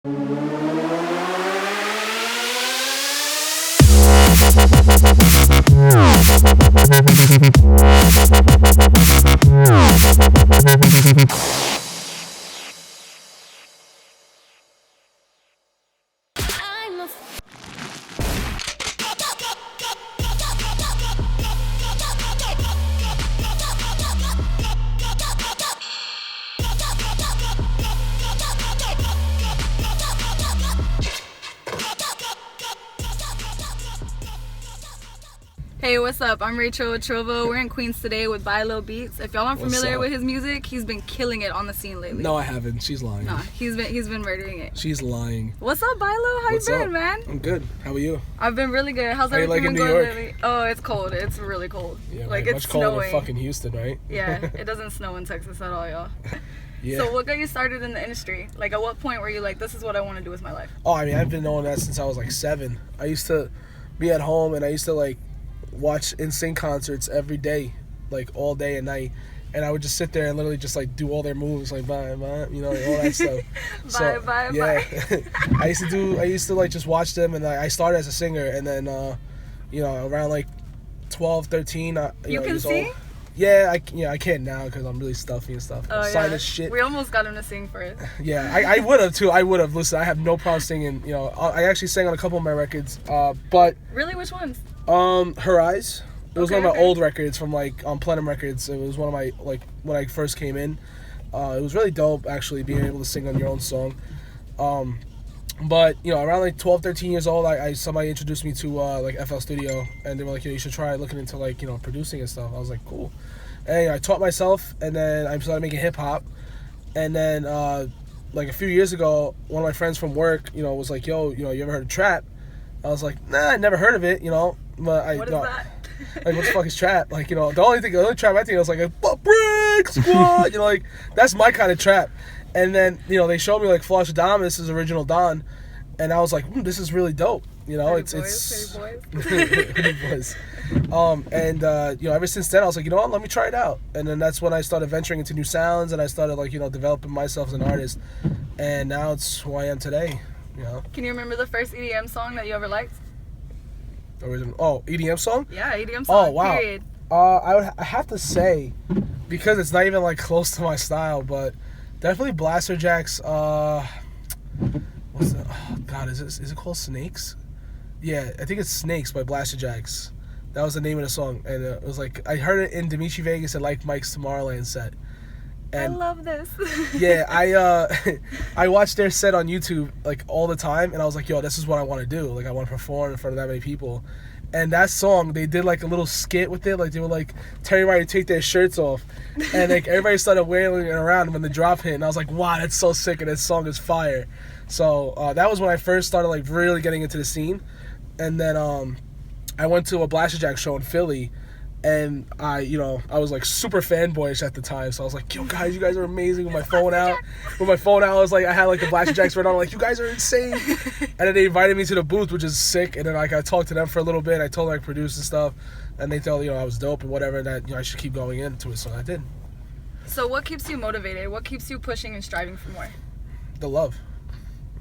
Hey, what's up? I'm Rachel with TRILLVO. We're in Queens today with Bailo Beats. If y'all aren't familiar with his music, he's been killing it on the scene lately. No, I haven't. She's lying. Nah, he's been murdering it. She's lying. What's up, Bailo? How you been, man? I'm good. How are you? I've been really good. How's everything been going lately? Oh, it's cold. It's really cold. Yeah, like right. It's much colder snowing. than fucking Houston, right? Yeah, it doesn't snow in Texas at all, y'all. Yeah. So what got you started in the industry? Like, at what point were you like, this is what I want to do with my life? Oh, I mean, I've been knowing that since I was like 7. I used to be at home and I used to like watch NSYNC concerts every day, like all day and night, and I would just sit there and literally just like do all their moves, like bye, you know, like, all that stuff. Bye. I used to like just watch them, and I started as a singer, and then you know, around like 12, 13, you can sing? Yeah, I can't now because I'm really stuffy and stuff. Oh, Sinus shit. We almost got him to sing for it. Yeah, I would have too. I would have. Listen, I have no problem singing. You know, I actually sang on a couple of my records. But really, which ones? Her Eyes. It was one of my okay. old records from like on Plenum Records. It was one of my like when I first came in. It was really dope actually being able to sing on your own song. But you know, around like 12, 13 years old, somebody introduced me to like FL Studio, and they were like, you should try looking into like, you know, producing and stuff. I was like, cool. And I taught myself, and then I started making hip hop, and then like a few years ago, one of my friends from work, you know, was like, yo, you know, you ever heard of trap? I was like, nah, I never heard of it, you know. But what is that? Like, what the fuck is trap? Like, you know, the only trap I think was like a break squad, you know, like that's my kind of trap. And then, you know, they showed me like Flush Adamus' original Don, and I was like, this is really dope. You know, Pretty boys. Pretty boys. And you know, ever since then, I was like, you know what, let me try it out. And then that's when I started venturing into new sounds, and I started like, you know, developing myself as an artist. And now it's who I am today. You know. Can you remember the first EDM song that you ever liked? EDM song? Yeah, EDM song. Oh wow. Period. I have to say, because it's not even like close to my style, but definitely Blaster Jack's. What's the? Oh God, is it called Snakes? Yeah, I think it's Snakes by Blaster Jacks. That was the name of the song, and it was like I heard it in Dimitri Vegas and Like Mike's Tomorrowland set. And I love this. Yeah, I watched their set on YouTube like all the time, and I was like, yo, this is what I want to do. Like I want to perform in front of that many people. And that song, they did like a little skit with it. Like they were like telling everybody to take their shirts off, and like everybody started wailing it around when the drop hit. And I was like, wow, that's so sick, and that song is fire. So that was when I first started like really getting into the scene. And then I went to a Blaster Jack show in Philly, and I was like super fanboyish at the time. So I was like, yo guys, you guys are amazing. With my phone out, I was like, I had like the Blaster Jacks right on. I'm like, you guys are insane. And then they invited me to the booth, which is sick. And then like I talked to them for a little bit. I told them I produced and stuff, and they told I was dope and whatever, and that I should keep going into it. So I did. So what keeps you motivated? What keeps you pushing and striving for more? The love.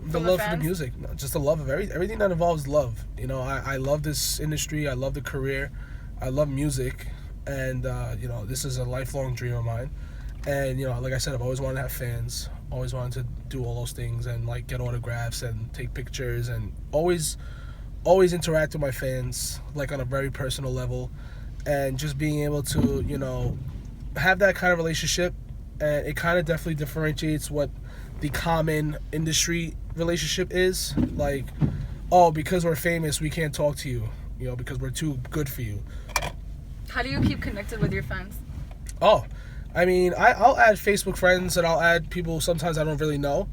The From the love for the fans? music. No, just the love of everything that involves love. You know, I love this industry. I love the career. I love music. And, you know, this is a lifelong dream of mine. And, you know, like I said, I've always wanted to have fans. Always wanted to do all those things and, like, get autographs and take pictures and always interact with my fans, like, on a very personal level. And just being able to, you know, have that kind of relationship. And it kind of definitely differentiates what the common industry relationship is. Like, oh, because we're famous, we can't talk to you, you know, because we're too good for you. How do you keep connected with your fans? Oh, I mean, I'll add Facebook friends, and I'll add people sometimes I don't really know,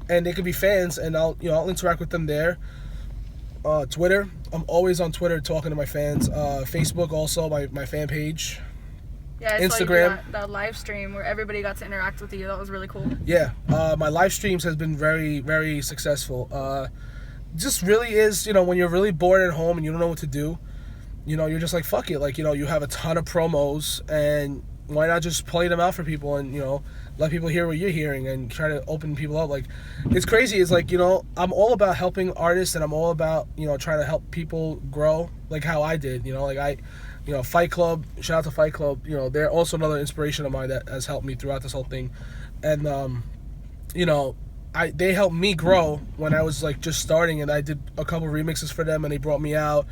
and they could be fans, and I'll interact with them there. Twitter, I'm always on Twitter talking to my fans. Facebook also, my fan page. Yeah, I Instagram. saw you that live stream where everybody got to interact with you. That was really cool. Yeah, my live streams has been very, very successful. Just really is, you know, when you're really bored at home and you don't know what to do, you know, you're just like, fuck it. Like, you know, you have a ton of promos, and why not just play them out for people and, you know, let people hear what you're hearing and try to open people up. Like, it's crazy. It's like, you know, I'm all about helping artists and I'm all about, you know, trying to help people grow like how I did, you know, like you know, Fight Club, shout out to Fight Club, you know, they're also another inspiration of mine that has helped me throughout this whole thing. And, you know, they helped me grow when I was like just starting, and I did a couple remixes for them and they brought me out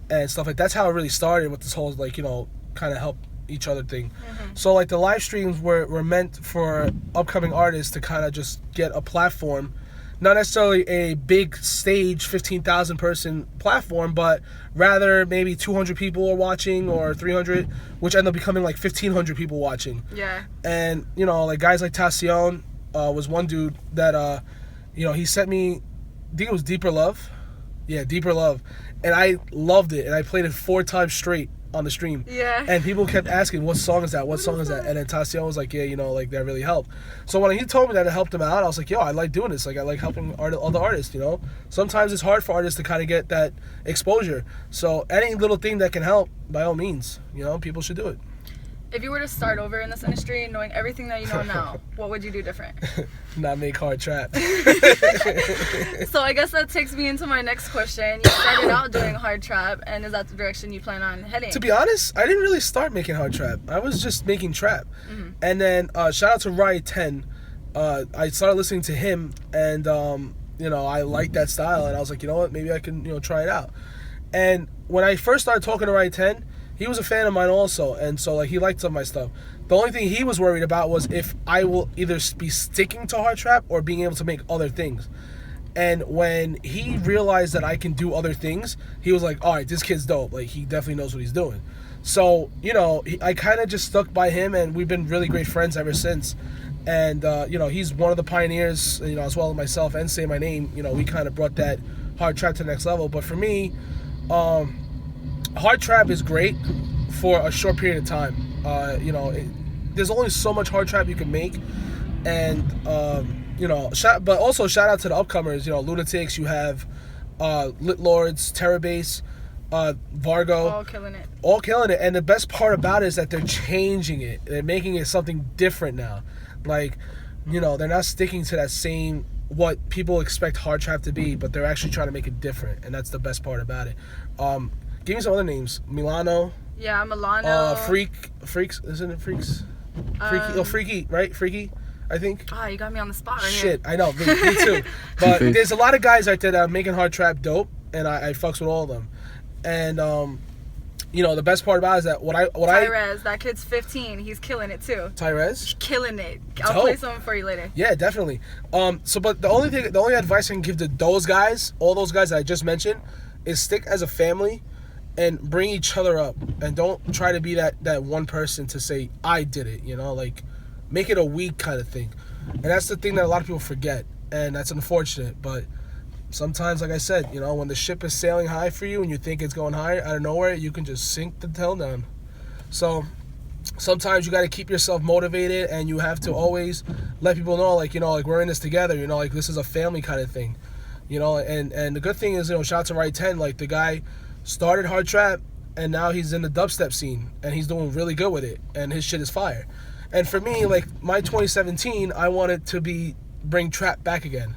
and stuff like that's how it really started with this whole like, you know, kind of help each other thing. So like the live streams were meant for upcoming artists to kind of just get a platform, not necessarily a big stage 15,000 person platform, but rather maybe 200 people are watching or 300, which end up becoming like 1,500 people watching. Yeah. And you know, like guys like Tacion was one dude that you know, he sent me, I think it was Deeper Love. Yeah, Deeper Love. And I loved it and I played it 4 times straight on the stream. Yeah. And people kept asking, what song is that? What song is that? And then Tacion was like, yeah, you know, like that really helped. So when he told me that it helped him out, I was like, yo, I like doing this. Like I like helping other artists, you know. Sometimes it's hard for artists to kind of get that exposure. So any little thing that can help, by all means, you know, people should do it. If you were to start over in this industry, knowing everything that you know now, what would you do different? Not make hard trap. So I guess that takes me into my next question. You started out doing hard trap, and is that the direction you plan on heading? To be honest, I didn't really start making hard trap. I was just making trap. And then shout out to Riot 10. I started listening to him, and you know, I liked that style, and I was like, you know what, maybe I can, you know, try it out. And when I first started talking to Riot 10, he was a fan of mine also, and so like he liked some of my stuff. The only thing he was worried about was if I will either be sticking to hard trap or being able to make other things. And when he realized that I can do other things, he was like, all right, this kid's dope. Like, he definitely knows what he's doing. So, you know, I kind of just stuck by him, and we've been really great friends ever since. And, you know, he's one of the pioneers, you know, as well as myself and Say My Name. You know, we kind of brought that hard trap to the next level. But for me, hard trap is great for a short period of time. You know, there's only so much hard trap you can make. And, you know, but also shout out to the upcomers. You know, Lunatix, you have Lit Lords, Terrabase, Vargo. All killing it. And the best part about it is that they're changing it. They're making it something different now. Like, you know, they're not sticking to that same, what people expect hard trap to be, but they're actually trying to make it different. And that's the best part about it. Give me some other names. Milano. Yeah, Milano. Freaks, isn't it Freaks? Freaky, Freaky, right? Freaky, I think. Ah, you got me on the spot right Shit, here. I know, me too. But there's a lot of guys out there that are making hard trap dope, and I fucks with all of them. And you know, the best part about it is that Tyrez, that kid's 15. He's killing it too. Tyrez? He's killing it. I'll play something for you later. Yeah, definitely. But the only advice I can give to those guys, all those guys that I just mentioned, is stick as a family and bring each other up, and don't try to be that one person to say I did it, you know, like make it a weak kind of thing. And that's the thing that a lot of people forget, and that's unfortunate. But sometimes, like I said, you know, when the ship is sailing high for you and you think it's going higher, out of nowhere you can just sink the tail down. So sometimes you got to keep yourself motivated, and you have to always let people know, like, you know, like we're in this together, you know, like this is a family kind of thing, you know. And the good thing is, you know, shout out to Riot 10, like the guy started hard trap and now he's in the dubstep scene and he's doing really good with it, and his shit is fire. And for me, like my 2017, I wanted to bring trap back again,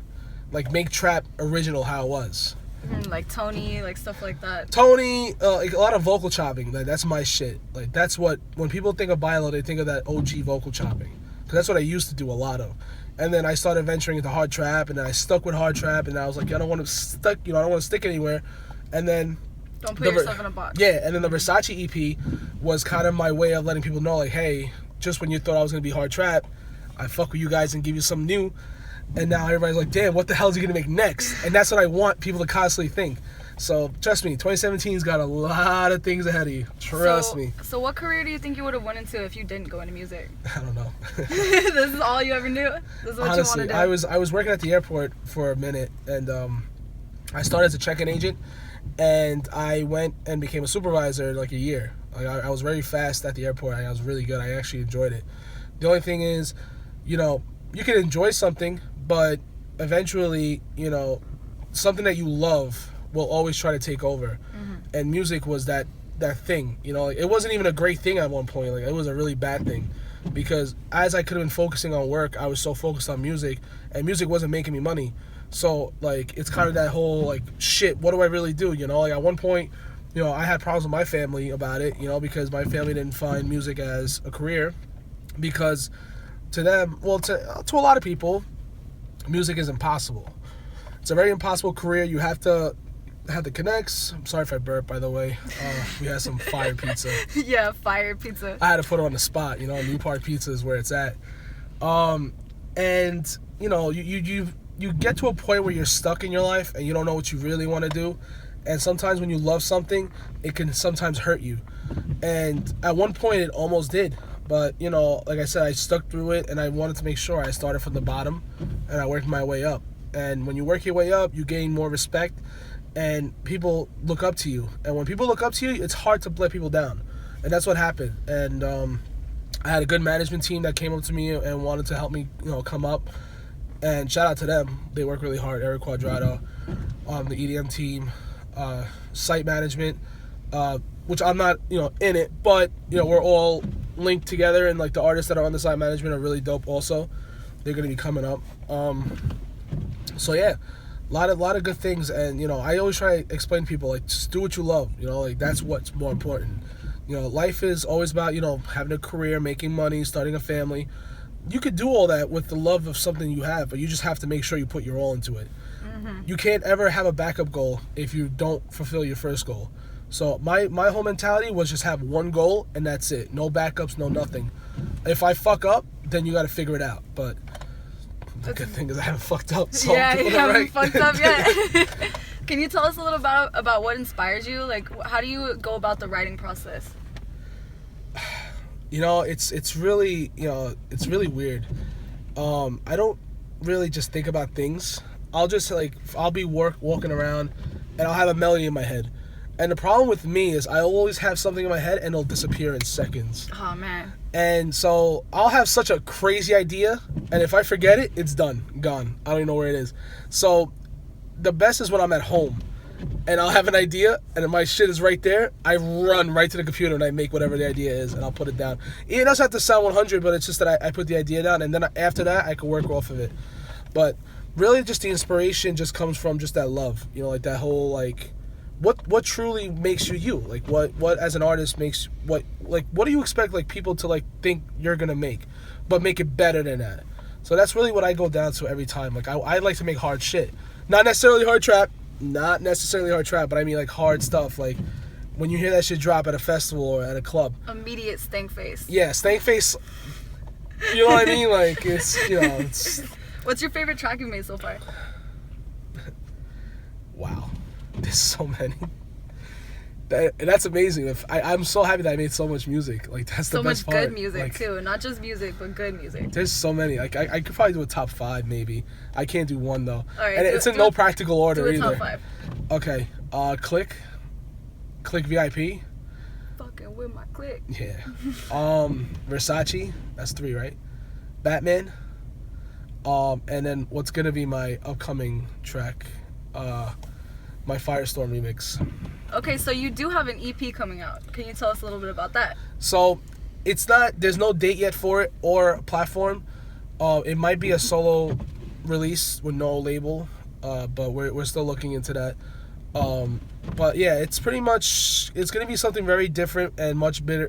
like make trap original how it was. Like Tony, like stuff like that. Tony, like a lot of vocal chopping. Like that's my shit. Like that's what, when people think of Bailo, they think of that OG vocal chopping, because that's what I used to do a lot of. And then I started venturing into hard trap, and then I stuck with hard trap, and I was like, I don't want to stick anywhere. And then don't put yourself in a box. Yeah, and then the Versace EP was kind of my way of letting people know, like, hey, just when you thought I was gonna be hard trap, I fuck with you guys and give you something new. And now everybody's like, damn, what the hell is he gonna make next? And that's what I want people to constantly think. So trust me, 2017's got a lot of things ahead of you. Trust me. So what career do you think you would have went into if you didn't go into music? I don't know. This is all you ever knew? This is what honestly, you want to do? I was working at the airport for a minute, and I started as a check-in agent, and I went and became a supervisor in like a year. Like I was very fast at the airport. I was really good. I actually enjoyed it. The only thing is, you know, you can enjoy something, but eventually, you know, something that you love will always try to take over. And music was that that thing, you know. Like, it wasn't even a great thing at one point. Like, it was a really bad thing, because as I could have been focusing on work, I was so focused on music, and music wasn't making me money. So like, it's kind of that whole like, shit, what do I really do, you know? Like, at one point, you know, I had problems with my family about it, you know, because my family didn't find music as a career, because to them, well, to a lot of people, music is impossible. It's a very impossible career. You have to have the connects. I'm sorry if I burp, by the way. We had some fire pizza. Yeah, fire pizza. I had to put it on the spot, you know. New Park Pizza is where it's at. And you know, you get to a point where you're stuck in your life and you don't know what you really want to do. And sometimes when you love something, it can sometimes hurt you. And at one point it almost did. But, you know, like I said, I stuck through it, and I wanted to make sure I started from the bottom and I worked my way up. And when you work your way up, you gain more respect, and people look up to you. And when people look up to you, it's hard to let people down. And that's what happened. And I had a good management team that came up to me and wanted to help me, you know, come up. And shout out to them. They work really hard. Eric Quadrado, the EDM team, site management, which I'm not, you know, in it, but, you know, we're all linked together, and like the artists that are on the site management are really dope also. They're going to be coming up. So yeah, a lot of good things. And, you know, I always try to explain to people, like, just do what you love, you know, like, that's what's more important. You know, life is always about, you know, having a career, making money, starting a family. You could do all that with the love of something you have, but you just have to make sure you put your all into it. Mm-hmm. You can't ever have a backup goal if you don't fulfill your first goal. So my whole mentality was just have one goal, and that's it. No backups, no nothing. If I fuck up, then you got to figure it out. But the good thing is I haven't fucked up. So yeah, you haven't right. fucked up yet. Can you tell us a little about what inspires you? Like, how do you go about the writing process? You know, it's really, you know, it's really weird. I don't really just think about things. I'll just, like, I'll be walking around, and I'll have a melody in my head. And the problem with me is I always have something in my head, and it'll disappear in seconds. Oh, man. And so I'll have such a crazy idea, and if I forget it, it's done, gone. I don't even know where it is. So the best is when I'm at home, and I'll have an idea, and if my shit is right there, I run right to the computer, and I make whatever the idea is, and I'll put it down. It doesn't have to sound 100, but it's just that I put the idea down, and then after that, I can work off of it. But really, just the inspiration just comes from just that love, you know, like that whole, like, what truly makes you you? Like, what as an artist makes, what do you expect, like, people to, like, think you're gonna make, but make it better than that? So that's really what I go down to every time. Like, I like to make hard shit. Not necessarily hard trap, but I mean, like, hard stuff. Like, when you hear that shit drop at a festival or at a club. Immediate stank face. Yeah, stank face. You know what I mean? Like, it's, you know, it's... What's your favorite track you've made so far? Wow. There's so many. That's amazing. I'm so happy that I made so much music. Like, that's the best part. So much good music, like, too. Not just music, but good music. There's so many. Like, I could probably do a top 5, maybe. I can't do one, though. All right, and it's in no practical order either. Do a top 5. Okay. Click VIP. Fucking with my click. Yeah. Versace. That's 3, right? Batman. And then what's gonna be my upcoming track, my Firestorm remix. Okay, so you do have an EP coming out. Can you tell us a little bit about that? So, there's no date yet for it or platform. It might be a solo release with no label, but we're still looking into that. But yeah, it's gonna be something very different and much better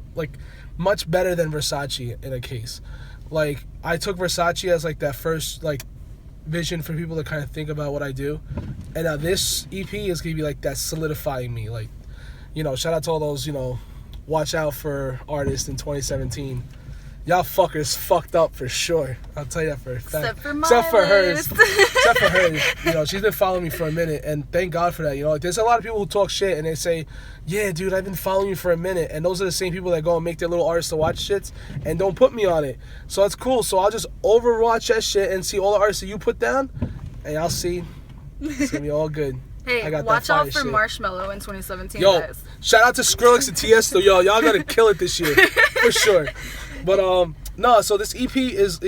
than Versace in a case. Like, I took Versace as, like, that first, like, vision for people to kind of think about what I do. And now this EP is going to be, like, that solidifying me. Like, you know, shout out to all those, you know, watch out for artists in 2017. Y'all fuckers fucked up for sure. I'll tell you that for a fact. Except for hers. Except for hers. You know, she's been following me for a minute, and thank God for that. You know, like, there's a lot of people who talk shit, and they say, yeah, dude, I've been following you for a minute. And those are the same people that go and make their little artists to watch shits and don't put me on it. So it's cool. So I'll just overwatch that shit and see all the artists that you put down, and I'll see. It's going to be all good. Hey, watch out for Marshmello in 2017, yo, guys. Shout out to Skrillex and Tiesto. Yo, y'all got to kill it this year. For sure. But, no, so this EP is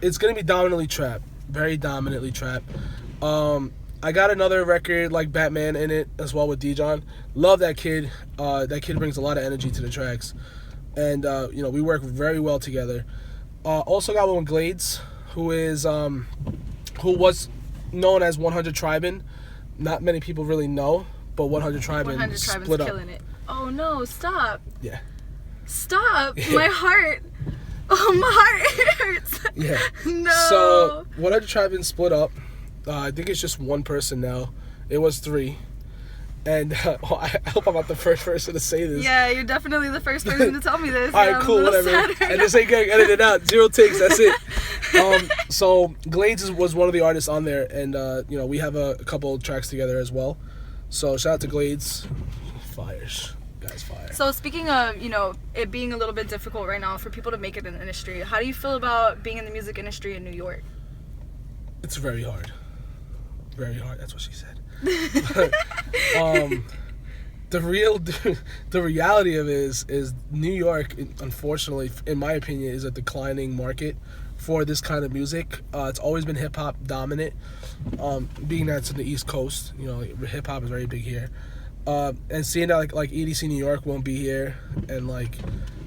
it's going to be dominantly trap. Very dominantly trap. I got another record like Batman in it as well with Dijon. Love that kid. That kid brings a lot of energy to the tracks. And, we work very well together. Also got one with Glades, who was known as 100 Tribin. Not many people really know, but 100 Tribin 100 split Tribin's up. killing it. Oh no, stop. Yeah. Stop. My heart. Oh, my heart hurts. Yeah. No. So 100 Tribin split up. I think it's just one person now. It was 3. And I hope I'm not the first person to say this. Yeah, you're definitely the first person to tell me this. All right, cool, whatever. And this ain't getting edited out. 0 takes, that's it. So Glades was one of the artists on there, and we have a couple tracks together as well. So shout out to Glades. Fires. Guys, fire. So speaking of, it being a little bit difficult right now for people to make it in the industry, how do you feel about being in the music industry in New York? It's very hard. Very hard, that's what she said. The reality of it is New York, unfortunately, in my opinion, is a declining market for this kind of music. It's always been hip hop dominant, being that it's in the East Coast. Hip hop is very big here, and seeing that like EDC New York won't be here, and like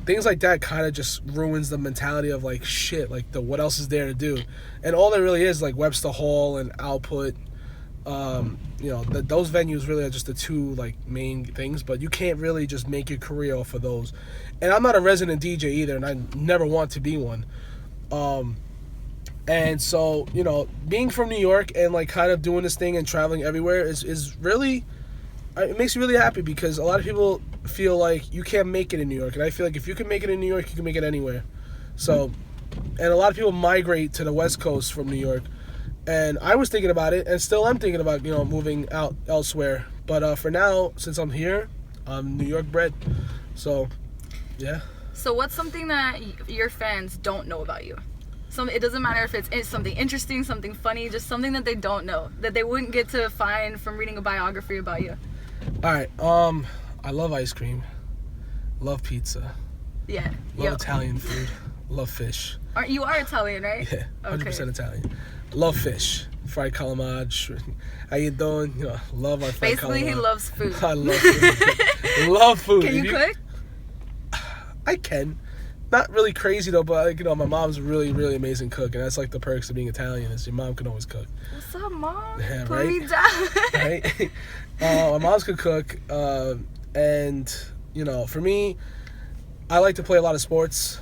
things like that kind of just ruins the mentality of like shit. Like what else is there to do? And all there really is like Webster Hall and Output. Those venues really are just the 2 like main things, but you can't really just make your career off of those. And I'm not a resident DJ either, and I never want to be one. And so being from New York and like kind of doing this thing and traveling everywhere is really, it makes me really happy, because a lot of people feel like you can't make it in New York, and I feel like if you can make it in New York, you can make it anywhere. So, and a lot of people migrate to the West Coast from New York. And I was thinking about it, and still am thinking about, moving out elsewhere. But for now, since I'm here, I'm New York bred. So, yeah. So what's something that your fans don't know about you? It doesn't matter if it's something interesting, something funny, just something that they don't know, that they wouldn't get to find from reading a biography about you. All right. I love ice cream. Love pizza. Yeah. Love Italian food. Love fish. You are Italian, right? Yeah, 100% Okay. Italian. Love fish. Fried calamari. How you doing? Love my fried calamari. Basically, he loves food. I love food. Love food. Can you cook? I can. Not really crazy though, but my mom's a really, really amazing cook, and that's like the perks of being Italian, is your mom can always cook. What's up, Mom? Yeah, Put right? me down. Right? My mom's could cook, and for me, I like to play a lot of sports.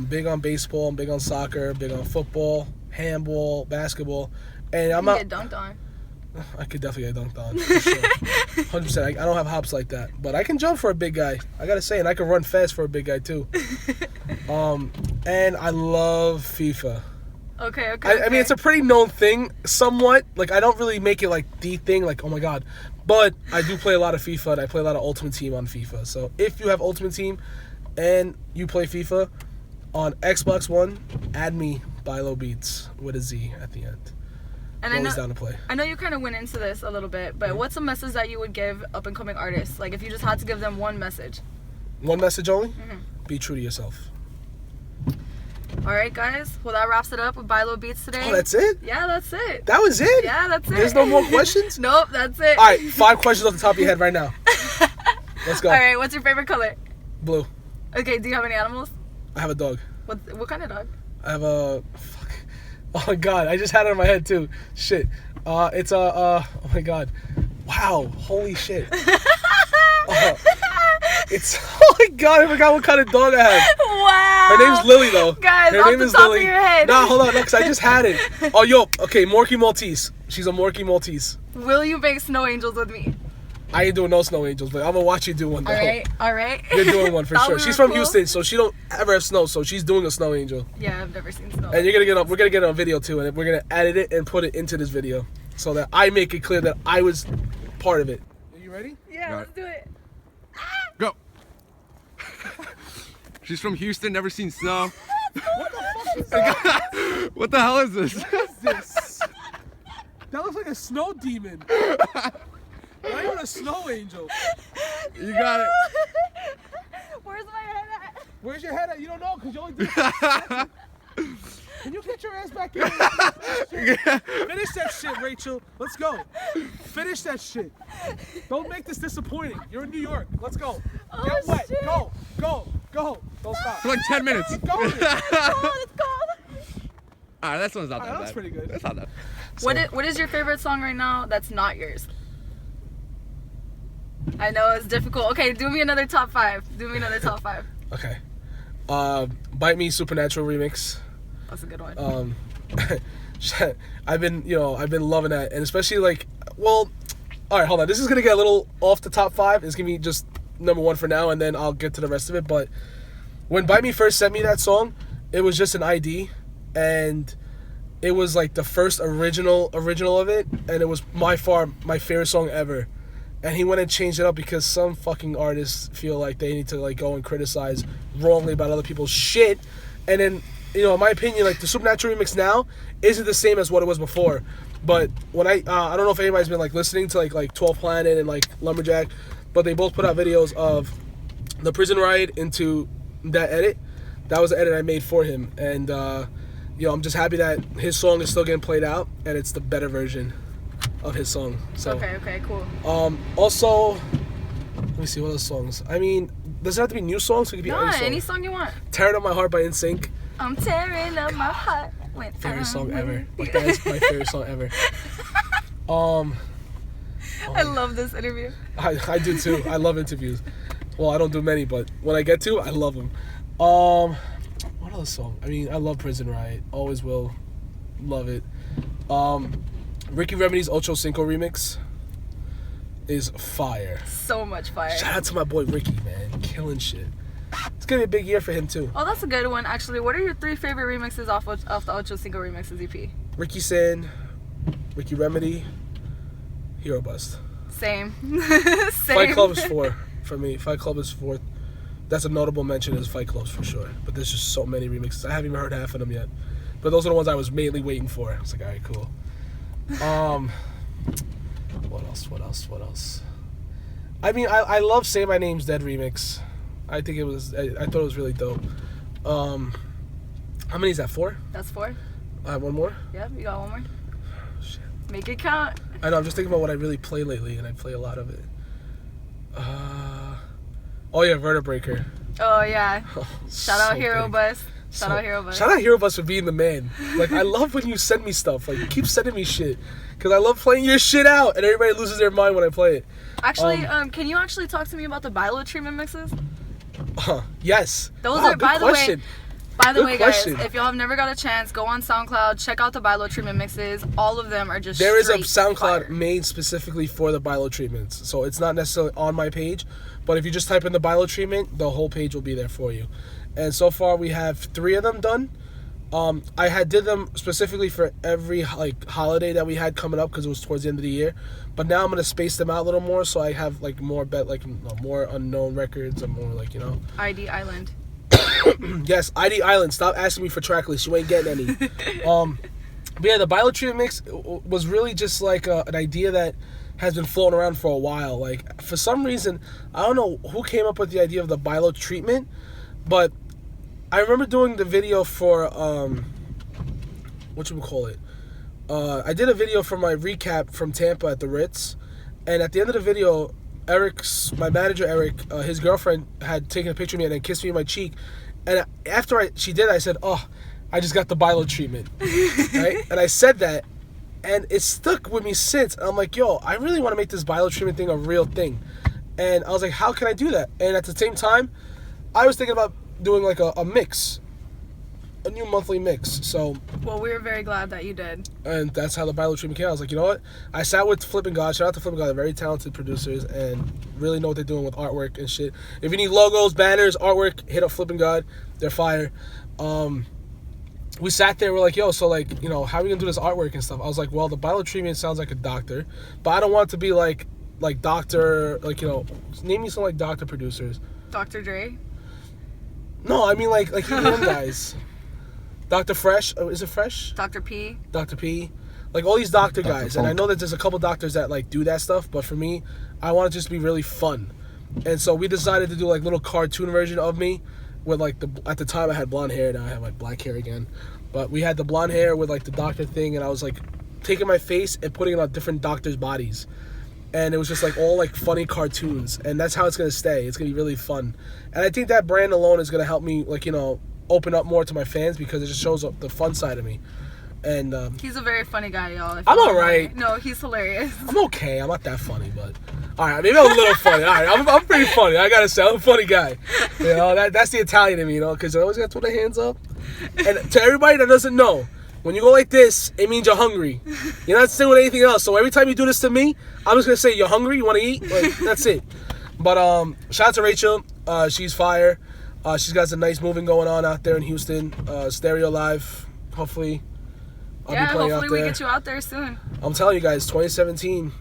Big on baseball, I'm big on soccer, big on football, handball, basketball, and I'm not. Get dunked on. I could definitely get dunked on, for sure. 100%. I don't have hops like that, but I can jump for a big guy. I gotta say, and I can run fast for a big guy too. And I love FIFA. Okay. I mean, it's a pretty known thing, somewhat. Like, I don't really make it like the thing, like, oh my god. But I do play a lot of FIFA, and I play a lot of Ultimate Team on FIFA. So if you have Ultimate Team and you play FIFA on Xbox One, add me, Bailo Beats, with a Z at the end. And I'm always down to play. I know you kind of went into this a little bit, but what's a message that you would give up-and-coming artists? Like, if you just had to give them one message. One message only? Mm-hmm. Be true to yourself. All right, guys. Well, that wraps it up with Bailo Beats today. Oh, that's it? Yeah, that's it. That was it? Yeah, that's it. There's no more questions? Nope, that's it. All right, 5 questions off the top of your head right now. Let's go. All right, what's your favorite color? Blue. Okay, do you have any animals? I have a dog. What kind of dog? I have a... Fuck. Oh, my God. I just had it in my head, too. Shit. It's a... oh, my God. Wow. Holy shit. It's... Oh, my God. I forgot what kind of dog I have. Wow. Her name's Lily, though. Guys, her off name the is top Lily. of your head. Nah, hold on. No, because I just had it. Oh, yo. Okay, Morkie Maltese. She's a Morkie Maltese. Will you make snow angels with me? I ain't doing no snow angels, but I'm gonna watch you do one though. All right. You're doing one for Thought sure. we She's were from cool. Houston, so she don't ever have snow, so she's doing a snow angel. Yeah, I've never seen snow. And we're gonna get a video too, and we're gonna edit it and put it into this video, so that I make it clear that I was part of it. Are you ready? Yeah, Got let's do it. Go. She's from Houston, never seen snow. What the fuck is that? What the hell is this? What is this? That looks like a snow demon. Not even a snow angel. You got it. Where's my head at? Where's your head at? You don't know, because you only did it. Can you get your ass back in? Finish that shit, Rachel. Let's go. Finish that shit. Don't make this disappointing. You're in New York. Let's go. Oh, Get wet. shit. Go. Don't stop. For like 10 minutes. Keep going. Let's go. Alright, that one's not that bad. That's pretty good. That's not that. What is your favorite song right now that's not yours? I know it's difficult. Okay, do me another top 5. Okay. Bite Me Supernatural remix. That's a good one. I've been loving that, and especially like, well, all right, hold on. This is gonna get a little off the top 5. It's gonna be just number 1 for now, and then I'll get to the rest of it. But when Bite Me first sent me that song, it was just an ID, and it was like the first original of it, and it was by far my favorite song ever. And he went and changed it up because some fucking artists feel like they need to like go and criticize wrongly about other people's shit. And then, in my opinion, like the Supernatural remix now isn't the same as what it was before. But when I don't know if anybody's been like listening to like 12 Planet and like Lumberjack, but they both put out videos of the prison ride into that edit. That was the edit I made for him, and I'm just happy that his song is still getting played out, and it's the better version of his song. So Okay, cool. Also, let me see what other songs. I mean, does it have to be new songs? It could be Any song you want. "Tearing Up My Heart" by NSYNC. I'm tearing up my heart. Favorite song ever. Like that is my favorite song ever. I love this interview. I do too. I love interviews. Well, I don't do many, but when I get to, I love them. What other song? I mean, I love Prison Riot. Always will. Love it. Ricky Remedy's Ocho Cinco remix is fire. So much fire. Shout out to my boy Ricky, man. Killing shit. It's gonna be a big year for him too. Oh, that's a good one, actually. What are your 3 favorite remixes off the Ocho Cinco Remixes EP? Ricky Sin, Ricky Remedy, Hero Bust. Same. Fight Club is 4 for me. Fight Club is 4th. That's a notable mention is Fight Club for sure. But there's just so many remixes. I haven't even heard half of them yet. But those are the ones I was mainly waiting for. I was like, alright, cool. What else? I mean, I love Say My Name's Dead remix. I think it was. I thought it was really dope. How many is that? 4? That's 4. I have one more. Yep, you got one more. Shit. Make it count. I know. I'm just thinking about what I really play lately, and I play a lot of it. Oh yeah, Vertebreaker. Oh yeah. Shout out So Hero big. Bus. Shout out Hero Bus. Shout out Hero Bus for being the man. Like, I love when you send me stuff. Like, you keep sending me shit. Because I love playing your shit out. And everybody loses their mind when I play it. Actually, can you actually talk to me about the Bailo treatment mixes? Yes. Those Wow, are, by good the way, question. guys, question. if y'all have never got a chance, go on SoundCloud, check out the Bailo treatment mixes. All of them are just There is a straight SoundCloud fire. made specifically for the Bailo treatments. So it's not necessarily on my page. But if you just type in the Bailo treatment, the whole page will be there for you. And so far, we have 3 of them done. I did them specifically for every holiday that we had coming up because it was towards the end of the year. But now I'm gonna space them out a little more, so I have like more more unknown records and more ID Island. Yes, ID Island. Stop asking me for track lists. You ain't getting any. But yeah, the Bailo Trio mix was really just like an idea that has been floating around for a while. Like, for some reason, I don't know who came up with the idea of the Bailo treatment, but I remember doing the video for I did a video for my recap from Tampa at the Ritz, and at the end of the video, my manager Eric, his girlfriend had taken a picture of me and then kissed me on my cheek, and after she did, I said, "Oh, I just got the Bailo treatment," right? And I said that, and it stuck with me since. And I'm like, "Yo, I really want to make this Bailo treatment thing a real thing," and I was like, "How can I do that?" And at the same time, I was thinking about doing like a mix, a new monthly mix. So, well, we were very glad that you did. And that's how the Bailo treatment came out. I was like, you know what? I sat with Flippin' God. Shout out to Flippin' God. They're very talented producers and really know what they're doing with artwork and shit. If you need logos, banners, artwork, hit up Flippin' God. They're fire. We sat there. We're like, yo, so like, you know, how are we gonna do this artwork and stuff? I was like, well, the Bailo treatment sounds like a doctor, but I don't want it to be like doctor, like, you know, name me some like doctor producers. Dr. Dre. No, I mean like EDM guys. Dr. Fresh, is it Fresh? Dr. P. Dr. P. Like all these doctor guys. And I know that there's a couple doctors that like do that stuff, but for me, I want it just to be really fun. And so we decided to do like little cartoon version of me with like at the time I had blonde hair, now I have like black hair again. But we had the blonde hair with like the doctor thing, and I was like taking my face and putting it on different doctors' bodies. And it was just like all like funny cartoons, and that's how it's gonna stay. It's gonna be really fun, and I think that brand alone is gonna help me, like, you know, open up more to my fans because it just shows up the fun side of me. And he's a very funny guy, y'all. I'm alright. No, he's hilarious. I'm okay. I'm not that funny, but all right, maybe I'm a little funny. All right, I'm pretty funny. I gotta say, I'm a funny guy. You know, that's the Italian in me, you know, because I always got to put the hands up. And to everybody that doesn't know, when you go like this, it means you're hungry. You're not doing anything else. So every time you do this to me, I'm just gonna say, you're hungry, you want to eat? Like, that's it. But shout out to Rachel. She's fire. She's got some nice moving going on out there in Houston. Stereo Live. Hopefully, I'll be playing out there. Hopefully we get you out there soon. I'm telling you guys, 2017.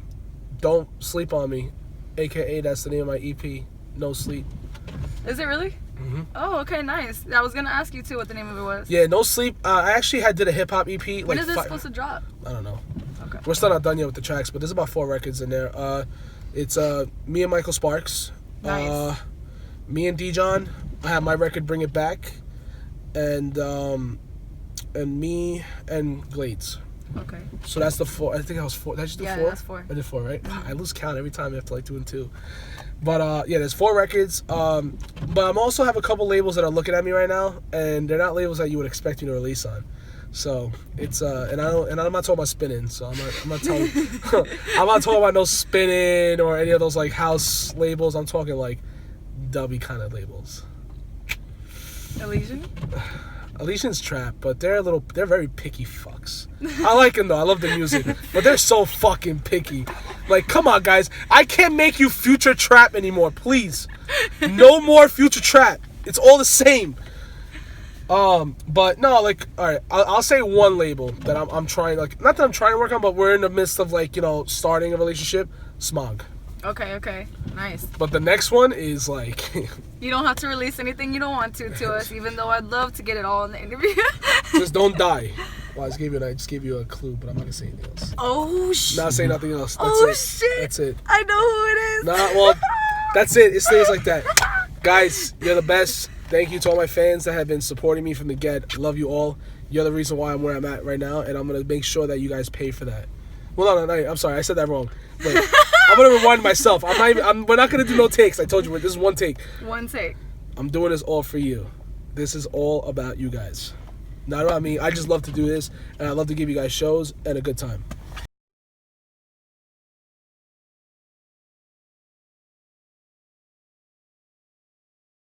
Don't Sleep on Me, AKA that's the name of my EP. No Sleep. Is it really? Mm-hmm. Oh, okay, nice. I was gonna ask you too what the name of it was. Yeah, No Sleep. I actually did a hip hop EP. When is it supposed to drop? I don't know. Okay. We're still not done yet with the tracks, but there's about 4 records in there. It's me and Michael Sparks. Nice. Me and Dijon. I have my record Bring It Back, and me and Glades. Okay. So that's the 4. I think I was 4. Did I just do 4? Yeah, that's 4. I did 4, right? I lose count every time after like doing 2. But yeah, there's 4 records. But I'm also have a couple labels that are looking at me right now, and they're not labels that you would expect me to release on. So it's and I'm not talking about spinning. So I'm not telling I'm not talking about no spinning or any of those like house labels. I'm talking like dubby kind of labels. Elysian? Elysian's trap, but they're very picky fucks. I like them though. I love the music, but they're so fucking picky. Like, come on, guys. I can't make you future trap anymore, please. No more future trap. It's all the same. But no, like, all right. I'll say one label that I'm trying, like, not that I'm trying to work on, but we're in the midst of, like, you know, starting a relationship. Smog. Okay. Nice. But the next one is like You don't have to release anything you don't want to us, even though I'd love to get it all in the interview. just don't die. Well, I just gave you a clue, but I'm not gonna say anything else. Oh shit. Not say nothing else. That's Oh it. shit. That's it. I know who it is. Nah, well, that's it. It stays like that. Guys, you're the best. Thank you to all my fans that have been supporting me from the get. Love you all. You're the reason why I'm where I'm at right now, and I'm gonna make sure that you guys pay for that. Well, no, I'm sorry. I said that wrong. But I'm gonna rewind myself. We're not gonna do no takes. I told you, this is one take. One take. I'm doing this all for you. This is all about you guys. Not about me. I just love to do this, and I love to give you guys shows and a good time.